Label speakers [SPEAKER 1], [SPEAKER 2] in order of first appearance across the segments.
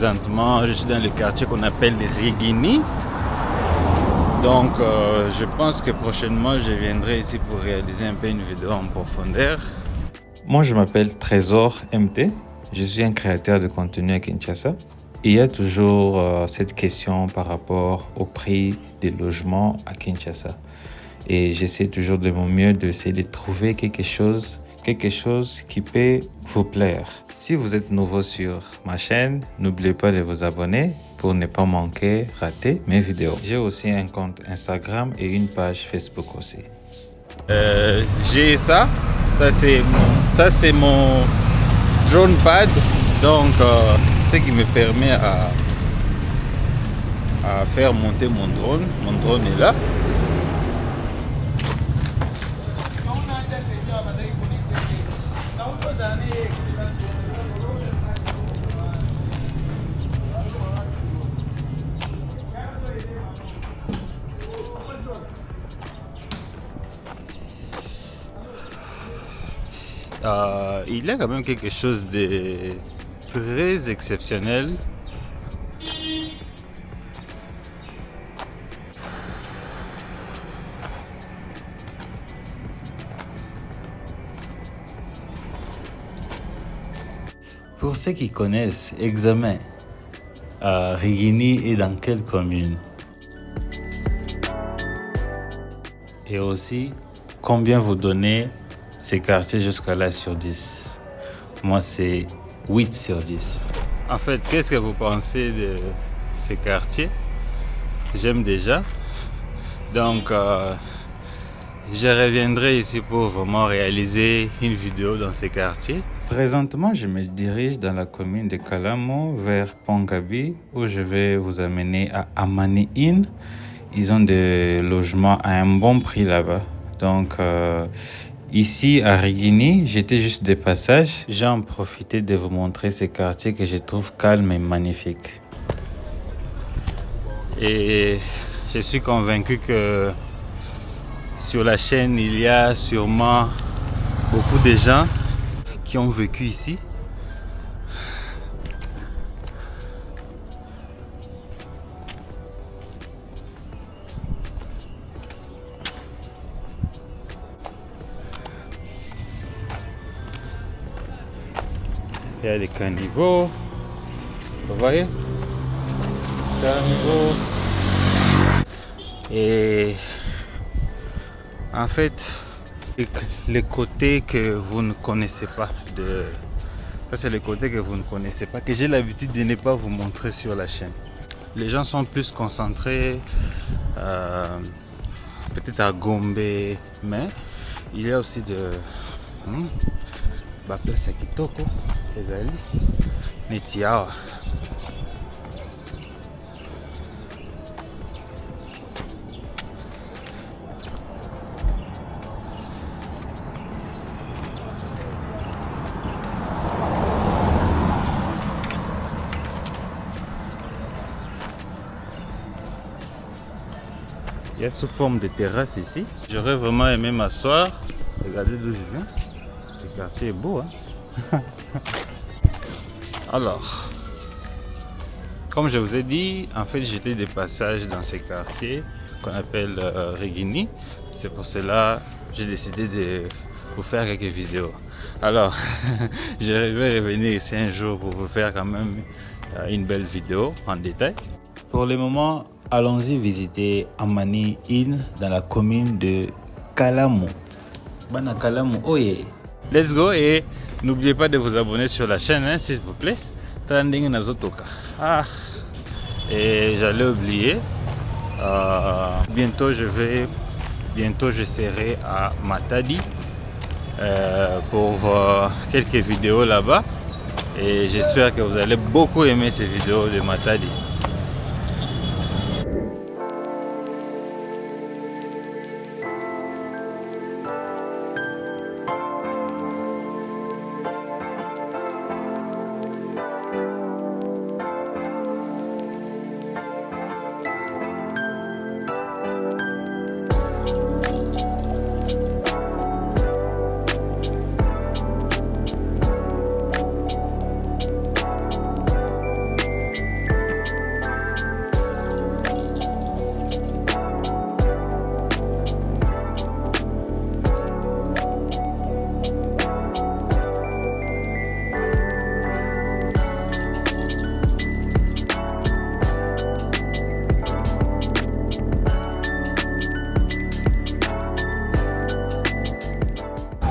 [SPEAKER 1] présentement, je suis dans le quartier qu'on appelle Rigini. Donc, je pense que prochainement, je viendrai ici pour réaliser un peu une vidéo en profondeur.
[SPEAKER 2] Moi, je m'appelle Trésor MT. Je suis un créateur de contenu à Kinshasa. Il y a toujours cette question par rapport au prix des logements à Kinshasa. Et j'essaie toujours de mon mieux d'essayer de trouver quelque chose qui peut vous plaire. Si vous êtes nouveau sur ma chaîne, n'oubliez pas de vous abonner pour ne pas rater mes vidéos. J'ai aussi un compte Instagram et une page Facebook aussi.
[SPEAKER 1] J'ai ça c'est mon drone pad, donc ce qui me permet à faire monter mon drone. Mon drone est là. Il y a quand même quelque chose de très exceptionnel.
[SPEAKER 3] Pour ceux qui connaissent, examen, Rigini est dans quelle commune? Et aussi, combien vous donnez ces quartiers jusqu'à là sur 10? Moi, c'est 8 sur 10.
[SPEAKER 1] En fait, qu'est-ce que vous pensez de ces quartiers? J'aime déjà. Donc, je reviendrai ici pour vraiment réaliser une vidéo dans ces quartiers.
[SPEAKER 2] Présentement, je me dirige dans la commune de Kalamu vers Pongabi où je vais vous amener à Amani Inn. Ils ont des logements à un bon prix là-bas. Donc, ici à Rigini, j'étais juste de passage. J'ai en profité de vous montrer ces quartiers que je trouve calmes et magnifiques.
[SPEAKER 1] Et je suis convaincu que sur la chaîne, il y a sûrement beaucoup de gens qui ont vécu ici. Il y a des caniveaux, vous voyez, caniveaux. Et en fait, les côtés que vous ne connaissez pas, ça c'est les côtés que vous ne connaissez pas, que j'ai l'habitude de ne pas vous montrer sur la chaîne. Les gens sont plus concentrés, peut-être à Gombe, mais il y a aussi de place ya kitoko ezali neti awa. Il y a sous forme de terrasse ici. J'aurais vraiment aimé m'asseoir. Regardez d'où je viens. Le quartier est beau, hein? Alors, comme je vous ai dit, en fait, j'étais de passage dans ces quartiers qu'on appelle Rigini. C'est pour cela que j'ai décidé de vous faire quelques vidéos. Alors, je vais revenir ici un jour pour vous faire quand même une belle vidéo en détail.
[SPEAKER 3] Pour le moment, allons-y visiter Amani Inn dans la commune de Kalamu. Bana Kalamu, oye!
[SPEAKER 1] Let's go et n'oubliez pas de vous abonner sur la chaîne, hein, s'il vous plaît. Et j'allais oublier. Bientôt je serai à Matadi pour quelques vidéos là-bas. Et j'espère que vous allez beaucoup aimer ces vidéos de Matadi.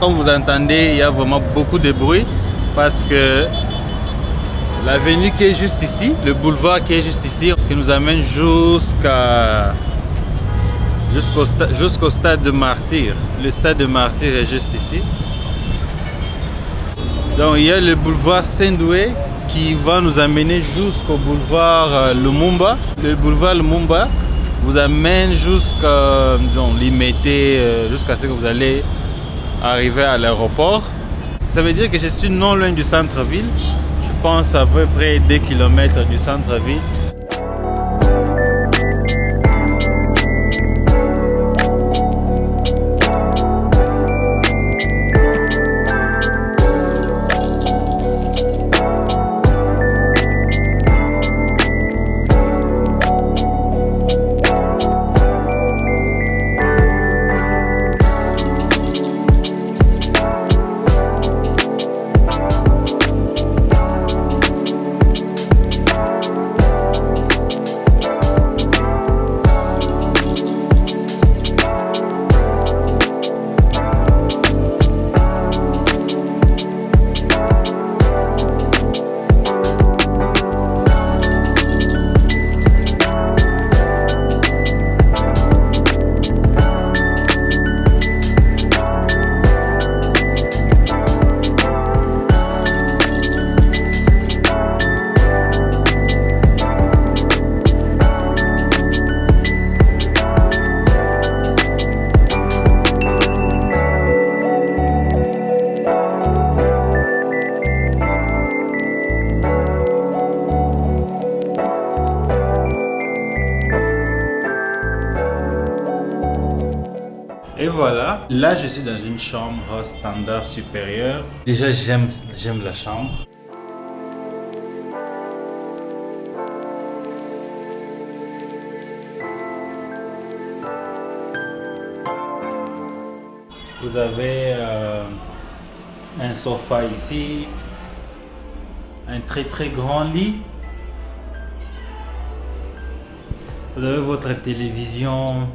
[SPEAKER 1] comme vous entendez, il y a vraiment beaucoup de bruit parce que l'avenue qui est juste ici, le boulevard qui est juste ici, qui nous amène jusqu'au stade de Martyr. Le stade de Martyr est juste ici. Donc il y a le boulevard Saint-Doué qui va nous amener jusqu'au boulevard Lumumba. Le boulevard Lumumba vous amène jusqu'à Limete, jusqu'à ce que vous allez arriver à l'aéroport. Ça veut dire que je suis non loin du centre-ville. Je pense à peu près 2 km du centre-ville. Et voilà, là je suis dans une chambre standard supérieure. Déjà j'aime la chambre. Vous avez un sofa ici, un très grand lit. Vous avez votre télévision.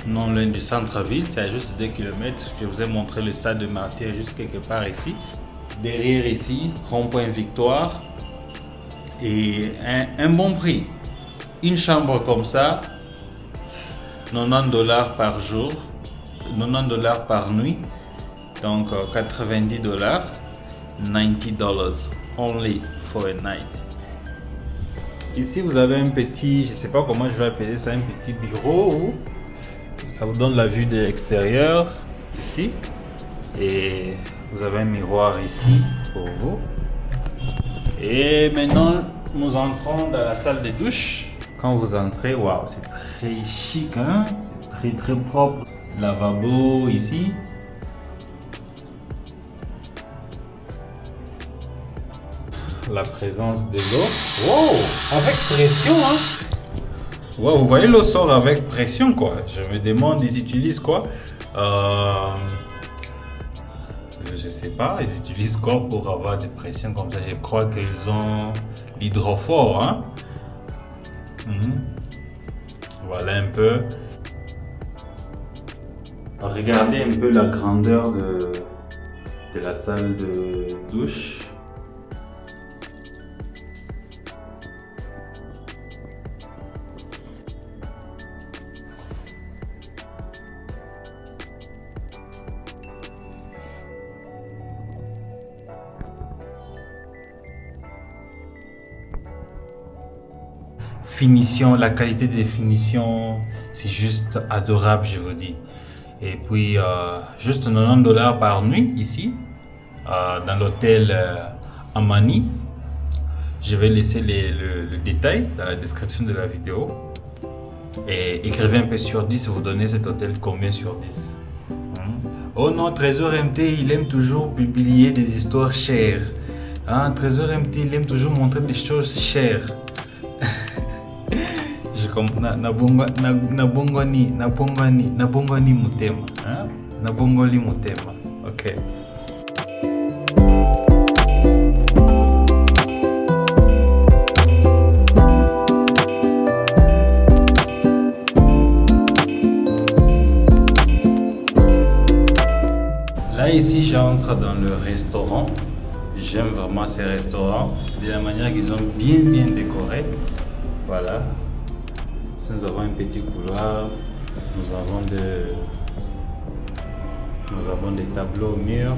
[SPEAKER 1] Non loin du centre-ville, c'est à juste 2 km. Je vous ai montré le stade de Martyr juste quelque part ici. Derrière ici, rond-point Victoire. Et un bon prix. Une chambre comme ça, $90 par jour, $90 par nuit. Donc $90, $90 only for a night. Ici vous avez un petit, je sais pas comment je vais appeler ça, un petit bureau où ça vous donne la vue de l'extérieur ici, et vous avez un miroir ici pour vous. Et maintenant nous entrons dans la salle de douche. Quand vous entrez, waouh, c'est très chic, hein? C'est très propre. Lavabo ici. La présence de l'eau. Wow, avec pression, hein? Wow, vous voyez, l'eau sort avec pression, quoi. Je me demande, ils utilisent quoi? Je sais pas, ils utilisent quoi pour avoir des pressions comme ça? Je crois qu'ils ont l'hydrophore, hein? Voilà un peu. Regardez un peu la grandeur de la salle de douche. Finition, la qualité des finitions, c'est juste adorable, je vous dis. Et puis, juste $90 par nuit ici, dans l'hôtel Amani. Je vais laisser le détail dans la description de la vidéo. Et écrivez un peu sur 10, vous donnez cet hôtel combien sur 10. Oh non, Trésor MT, il aime toujours publier des histoires chères. Trésor MT, il aime toujours montrer des choses chères. Je comprends. Nabongoni mutema. Nabongoli mutema. Ok. Là, ici, j'entre dans le restaurant. J'aime vraiment ces restaurants, de la manière qu'ils ont bien décoré. Voilà. Nous avons un petit couloir. Nous avons des tableaux au mur.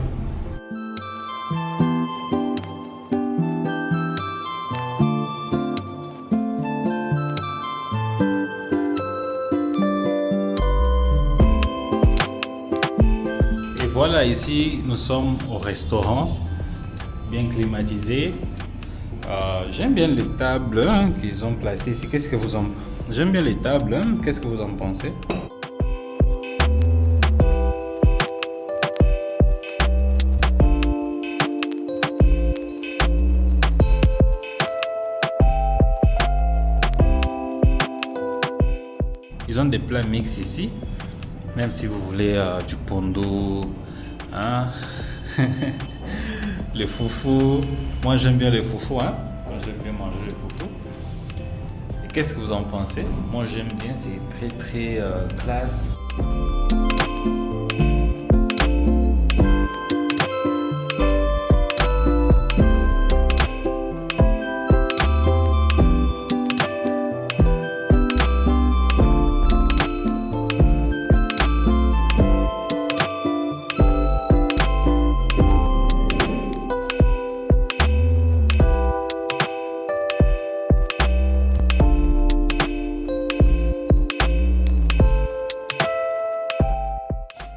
[SPEAKER 1] Et voilà, ici, nous sommes au restaurant, bien climatisé. J'aime bien les tables qu'ils ont placées ici. Qu'est-ce que vous en... J'aime bien les tables. Qu'est-ce que vous en pensez? Ils ont des plats mix ici. Même si vous voulez du pondo, les foufous. Moi j'aime bien les foufous. Moi j'aime bien manger les foufous. Et qu'est-ce que vous en pensez? Moi j'aime bien, c'est très classe.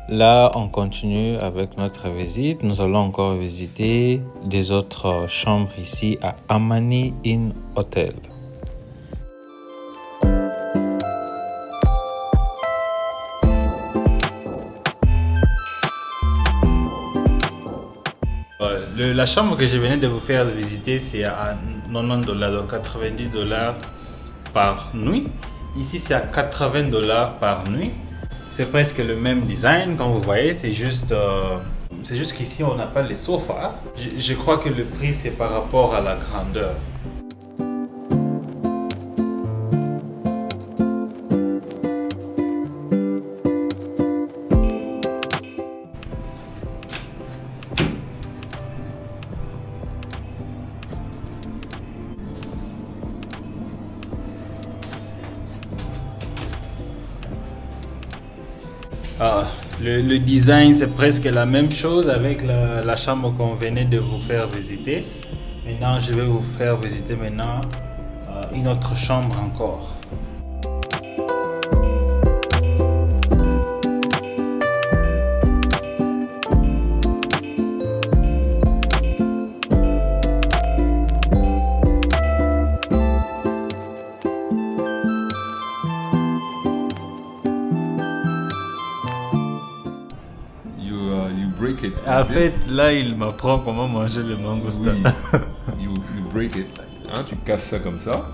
[SPEAKER 2] Là, on continue avec notre visite. Nous allons encore visiter des autres chambres ici à Amani Inn Hotel.
[SPEAKER 1] La chambre que je venais de vous faire visiter, c'est à $90, donc $90 par nuit. Ici, c'est à $80 par nuit. C'est presque le même design, comme vous voyez, c'est juste qu'ici on n'a pas les sofas. Je crois que le prix c'est par rapport à la grandeur. Le design c'est presque la même chose avec la chambre qu'on venait de vous faire visiter. Maintenant je vais vous faire visiter une autre chambre encore. En fait, là, il m'apprend comment manger le mangostin.
[SPEAKER 4] Oui. you break it. Tu casses ça comme ça,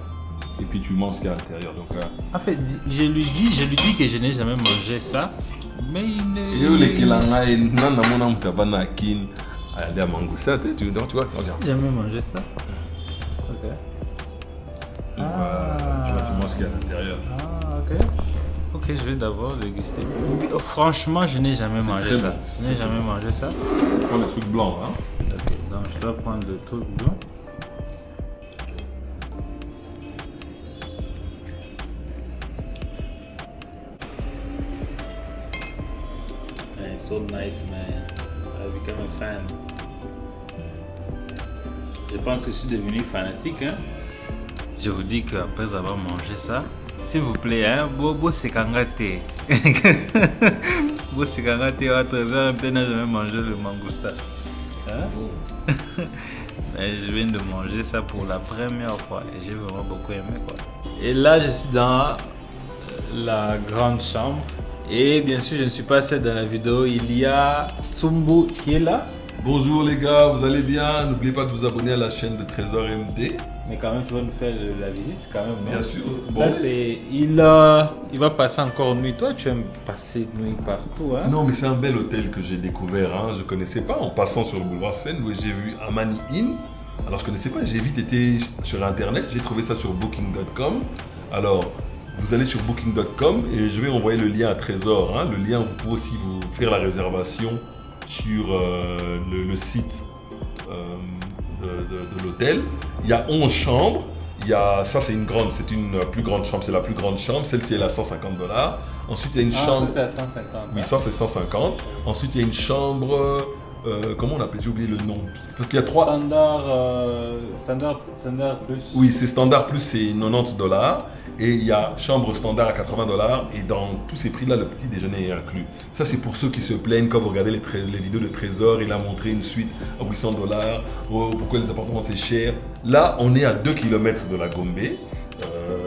[SPEAKER 4] et puis tu manges ce qu'il y a à l'intérieur. Donc,
[SPEAKER 1] en fait, je lui dis que je n'ai jamais mangé ça, mais il ne...
[SPEAKER 4] Tu vois, regarde.
[SPEAKER 1] Jamais mangé ça. Ok.
[SPEAKER 4] Tu manges ce qu'il y a à l'intérieur.
[SPEAKER 1] Ok. Ok, je vais d'abord déguster. Franchement, je n'ai jamais mangé ça. Je n'ai jamais mangé ça.
[SPEAKER 4] Prends le truc blanc,
[SPEAKER 1] Ok, donc je dois prendre le truc blanc. Man, it's so nice, man. I've become a fan. Je pense que je suis devenu fanatique. Je vous dis qu'après avoir mangé ça, s'il vous plaît, Bobo Sekangate. Bobo Sekangate, à 13h, peut-être n'a jamais mangé le mangousta.
[SPEAKER 3] Mais je viens de manger ça pour la première fois et j'ai vraiment beaucoup aimé quoi. Et là, je suis dans la grande chambre. Et bien sûr, je ne suis pas seul dans la vidéo. Il y a Tsumbu qui est là.
[SPEAKER 4] Bonjour les gars, vous allez bien? N'oubliez pas de vous abonner à la chaîne de Trésor MT.
[SPEAKER 3] Mais quand même, tu vas nous faire la visite quand même, non?
[SPEAKER 4] Bien sûr.
[SPEAKER 3] Ça, c'est... Il va passer encore nuit. Toi, tu aimes passer nuit partout, hein?
[SPEAKER 4] Non, mais c'est un bel hôtel que j'ai découvert. Hein. Je ne connaissais pas en passant sur le boulevard Seine où j'ai vu Amani Inn. Alors, je ne connaissais pas. J'ai vite été sur Internet. J'ai trouvé ça sur Booking.com. Alors, vous allez sur Booking.com et je vais envoyer le lien à Trésor. Hein. Le lien, vous pouvez aussi vous faire la réservation sur le site de l'hôtel. Il y a 11 chambres. Ça, c'est une plus grande chambre. C'est la plus grande chambre. Celle-ci, elle est à $150. Ensuite, il y a une chambre.
[SPEAKER 3] Ça, c'est à 150.
[SPEAKER 4] Oui, ça, c'est 150. Ensuite, il y a une chambre. Comment on appelle? J'ai oublié le nom. Parce qu'il y a 3.
[SPEAKER 3] Standard plus.
[SPEAKER 4] Oui, c'est standard plus, c'est $90. Et il y a chambre standard à $80. Et dans tous ces prix-là, le petit déjeuner est inclus. Ça, c'est pour ceux qui se plaignent quand vous regardez les vidéos de Trésor. Il a montré une suite à $800. Oh, pourquoi les appartements c'est cher? Là, on est à 2 km de la Gombe.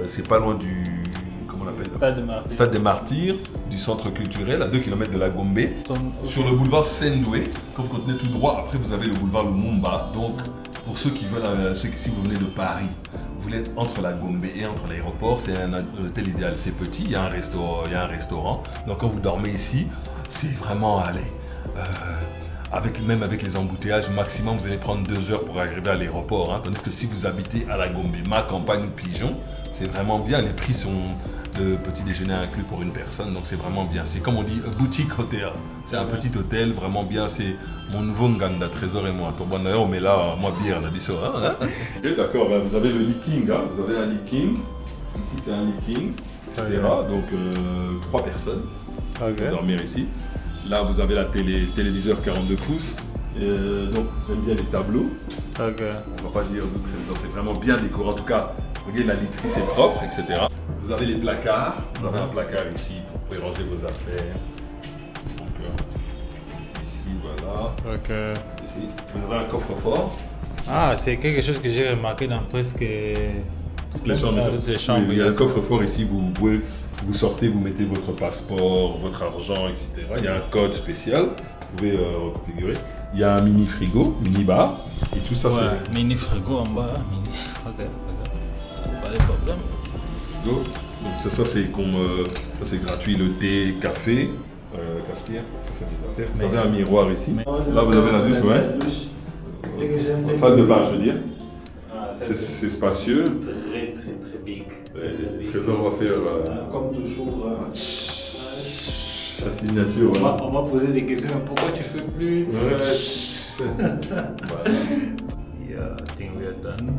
[SPEAKER 4] C'est pas loin du. Comment on appelle ça? Stade des Martyrs, du centre culturel, à 2 km de la Gombe. Sur le boulevard Sendoué, quand vous continuez tout droit, après vous avez le boulevard Lumumba. Donc, pour ceux qui veulent, si vous venez de Paris, vous êtes entre la Gombe et entre l'aéroport, c'est un hôtel idéal. C'est petit, il y a un restaurant. Donc, quand vous dormez ici, c'est vraiment même avec les embouteillages, maximum vous allez prendre 2 heures pour arriver à l'aéroport. Hein. Tandis que si vous habitez à la Gombe, ma campagne ou Pigeon, c'est vraiment bien. Les prix sont le petit déjeuner inclus pour une personne, donc c'est vraiment bien. C'est comme on dit, boutique hôtel. C'est un petit hôtel, vraiment bien. C'est mon nouveau Nganda, Trésor et moi. D'ailleurs, on met là, moi, bière, la biso. Hein. Ok, d'accord, ben, vous avez le leaking. Hein. Vous avez un leaking. Ici, c'est un leaking, etc. Donc, 3 personnes pour dormir ici. Là, vous avez la téléviseur 42 pouces. Donc, j'aime bien les tableaux. On ne va pas dire Trésor, c'est vraiment bien décoré. En tout cas, regardez, la literie, c'est propre, etc. Vous avez les placards. Vous avez un placard ici, vous pouvez ranger vos affaires. Donc, ici, voilà. Ici, vous avez un coffre-fort.
[SPEAKER 3] Ah, c'est quelque chose que j'ai remarqué dans presque
[SPEAKER 4] toutes les chambres. Oui, il y a un coffre-fort ici, vous sortez, vous mettez votre passeport, votre argent, etc. Il y a un code spécial, vous pouvez reconfigurer. Il y a un mini frigo, mini bar, et tout ça c'est...
[SPEAKER 3] Mini frigo en bas, Ok. Pas de problème.
[SPEAKER 4] Donc ça c'est gratuit, le thé, café, cafetière, ça c'est des affaires. Vous avez un miroir ici. Là vous avez la douche, ouais. La salle de bain, je veux dire. C'est spacieux.
[SPEAKER 3] Très big.
[SPEAKER 4] Trésor va faire
[SPEAKER 3] comme toujours.
[SPEAKER 4] la signature.
[SPEAKER 3] On va poser des questions. Pourquoi tu fais plus?
[SPEAKER 4] Voilà.
[SPEAKER 3] Yeah, I think we are done.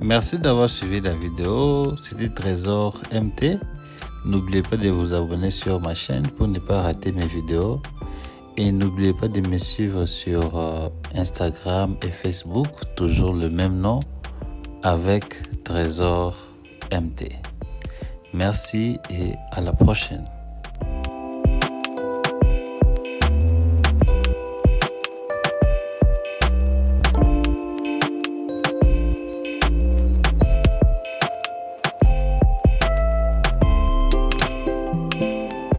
[SPEAKER 2] Merci d'avoir suivi la vidéo. C'était Trésor MT. N'oubliez pas de vous abonner sur ma chaîne pour ne pas rater mes vidéos. Et n'oubliez pas de me suivre sur Instagram et Facebook, toujours le même nom, avec Trésor MT. Merci et à la prochaine.